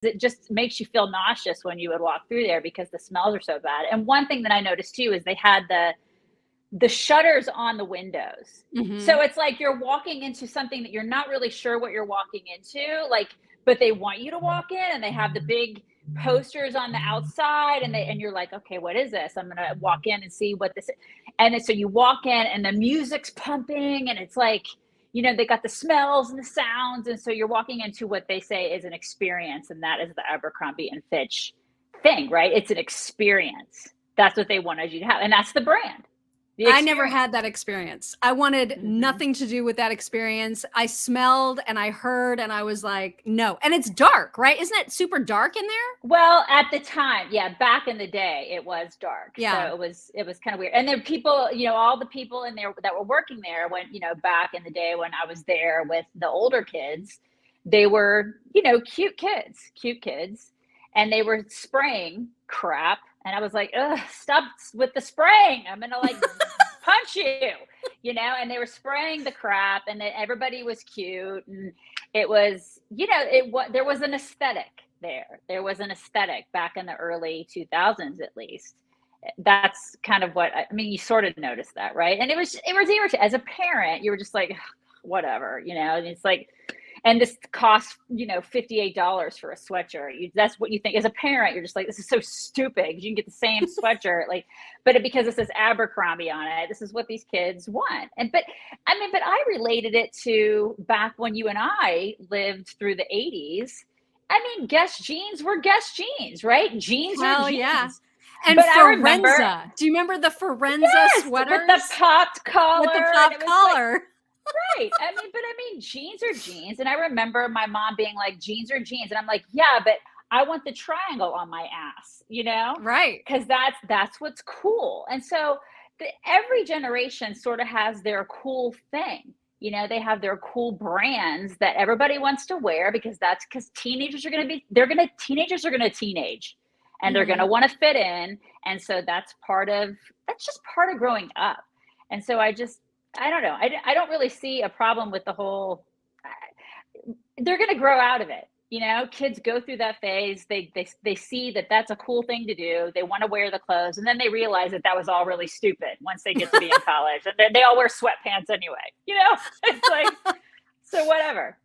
it just makes you feel nauseous when you would walk through there because the smells are so bad. And one thing that I noticed too is they had the shutters on the windows. So Mhm. it's like you're walking into something that you're not really sure what you're walking into, like, but they want you to walk in and they have the big posters on the outside and you're like, okay, what is this? I'm gonna walk in and see what this is. And then so you walk in and the music's pumping and it's like, they got the smells and the sounds. And so you're walking into what they say is an experience, and that is the Abercrombie and Fitch thing, right? It's an experience. That's what they wanted you to have. And that's the brand. The I never experience. had that experience. I wanted Mhm. nothing to do with that experience. I smelled and I heard and I was like, no. And it's dark, right? Isn't it super dark in there? Well, at the time, yeah, back in the day, it was dark, so Yeah. it was kind of weird. And then people, all the people in there that were working there when, back in the day when I was there with the older kids, they were, cute kids, and they were spraying crap, and I was like, ugh, stop with the spraying! I'm gonna like punch you, And they were spraying the crap, and then everybody was cute, and it was, there was an aesthetic there. There was an aesthetic back in the early 2000s, at least. That's kind of what I mean. You sort of noticed that, right? And it was irritating. As a parent, you were just like, whatever, And it's like, and this costs, $58 for a sweatshirt. That's what you think as a parent. You're just like, this is so stupid. You can get the same sweatshirt, like, but because it says Abercrombie on it, this is what these kids want. But I related it to back when you and I lived through the 80s. I mean, Guess jeans were Guess jeans, right? Jeans are Hell yeah. jeans. And But I remember, Forenza. Do you remember the Forenza yes, with the sweaters popped with the collar, and pop it was like, collar? right. Jeans are jeans. And I remember my mom being like, jeans are jeans. And I'm like, yeah, but I want the triangle on my ass, Right. Because that's what's cool. And so every generation sort of has their cool thing. They have their cool brands that everybody wants to wear because teenagers are gonna teenage, and they're gonna Mhm. want to fit in. And so that's just part of growing up. And so I don't know. I don't really see a problem with the whole. They're going to grow out of it. Kids go through that phase. They see that that's a cool thing to do. They want to wear the clothes, and then they realize that that was all really stupid once they get to be in college, and they all wear sweatpants anyway. It's like, so whatever.